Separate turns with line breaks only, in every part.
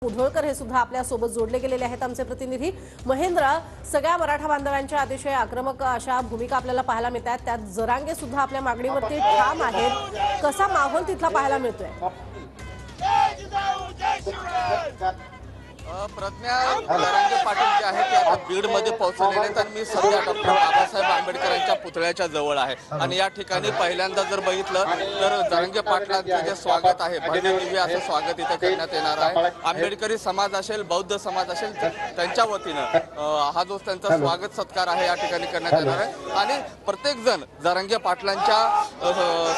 मुधोळकर हे सुद्धा आपल्या सोबत जोडले गेलेले आहेत। आमचे प्रतिनिधी महेंद्र, सगळ्या मराठा बांधवांच्या अतिशय आक्रमक अशा भूमिका आपल्याला पाहायला मिळतात। त्यात जरांगे सुद्धा आपल्या मागणीवरती ठाम आहेत। कसा माहोल तिथला पाहायला मिळतोय?
प्रज्ञा जरांगे पाटील जे आहेत ते आता बीडमध्ये पोहोचलेले आहेत आणि मी सध्या डॉक्टर बाबासाहेब आंबेडकरांच्या पुतळ्याच्या जवळ आहे आणि या ठिकाणी पहिल्यांदा जर बघितलं तर जरांगे पाटलांचे जे स्वागत आहे भव्य दिव्य असं स्वागत इथे करण्यात येणार आहे। आंबेडकरी समाज असेल, बौद्ध समाज असेल, त्यांच्या वतीनं हा जो त्यांचा स्वागत सत्कार आहे या ठिकाणी करण्यात येणार आहे आणि प्रत्येक जण जरांगे पाटलांच्या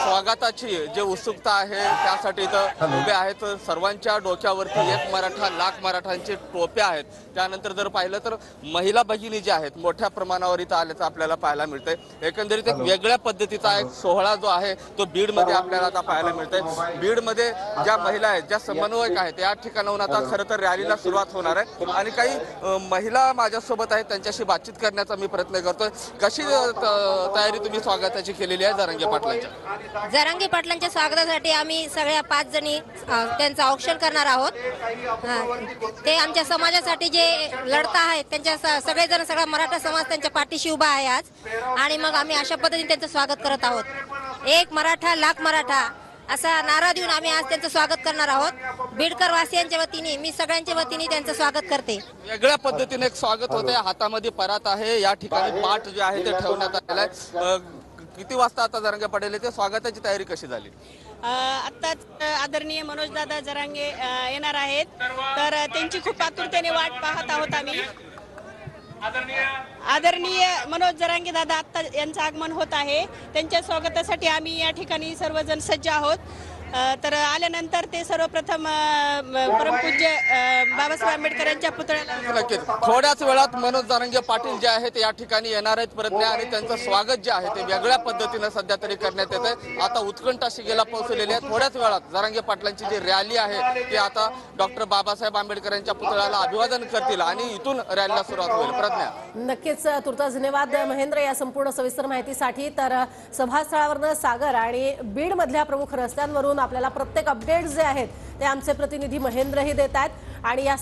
स्वागताची जे उत्सुकता आहे त्यासाठी इथं उभे आहेत। सर्वांच्या डोक्यावरती एक मराठा लाख मराठा टोप्या आहेत। त्यानंतर जर पाहिलं तर महिला भगिनी ज्या आहेत मोठ्या प्रमाणावर इथं आल्याचं आपल्याला पाहायला मिळतंय। एकंदरीत एक वेगळ्या पद्धतीचा एक सोहळा जो आहे तो बीडमध्ये आपल्याला आता पाहायला मिळतंय। बीडमध्ये ज्या महिला आहेत, ज्या समन्वयक आहेत, या ठिकाणाहून आता खरं तर रॅलीला सुरुवात होणार आहे आणि काही महिला माझ्यासोबत आहेत, त्यांच्याशी बातचीत करण्याचा मी प्रयत्न करतोय। कशी तयारी तुम्ही स्वागताची केलेली आहे जरांगे पाटलांच्या?
जरांगे पाटलांच्या स्वागतासाठी आम्ही सगळ्या 5 जणी त्यांचं औक्षण करणार आहोत। ते आमच्या समाजासाठी जे लढता आहेत त्यांच्या सगळेजण, सगळा मराठा समाज त्यांच्या पाठीशी उभा आहे आज आणि मग आम्ही अशा पद्धतीने त्यांचं स्वागत करत आहोत। एक मराठा लाख मराठा असा नारा देऊन आम्ही आज त्यांचं स्वागत करणार आहोत। बीडकर वासियांच्या वतीने, मी सगळ्यांच्या वतीने त्यांचं स्वागत करते।
वेगळ्या पद्धतीने एक स्वागत होते। हातामध्ये परात आहे, या ठिकाणी पाठ जे आहे ते ठेवण्यात आलेलं आहे। किती वाजता आता जरांगे पाटील ते स्वागताची तयारी कशी झाली?
आत्ताच आदरणीय मनोजदादा जरांगे येणार आहेत, तर त्यांची खूप आतुरतेने वाट पाहत आहोत आम्ही। आदरणीय मनोज जरांगे दादा आत्ता यांचं आगमन होत आहे, त्यांच्या स्वागतासाठी आम्ही या ठिकाणी सर्वजण सज्ज आहोत। तर आल्यानंतर ते सर्वप्रथम परमपूज्य बाबासाहेब आंबेडकरांच्या पुतळ्याला
नक्कीच थोड्याच वेळात मनोज जरांगे पाटील जे आहेत या ठिकाणी येणार आहेत प्रज्ञा आणि त्यांचं स्वागत जे आहे ते वेगळ्या पद्धतीनं सध्या तरी करण्यात येत आहे। आता उत्कंठा शिगेला पोहोचलेली आहे। थोड्याच वेळात जरांगे पाटलांची जी रॅली आहे ती आता डॉक्टर बाबासाहेब आंबेडकरांच्या पुतळ्याला अभिवादन करतील आणि इथून रॅलीला सुरुवात होईल। प्रज्ञा,
नक्कीच तुर्तास धन्यवाद महेंद्र या संपूर्ण सविस्तर माहितीसाठी। तर सभास्थळावरनं सागर आणि बीड मधल्या प्रमुख रस्त्यांवरून आपल्याला प्रत्येक अपडेट जे आहेत ते आमचे प्रतिनिधी महेंद्रही देत आहेत आणि या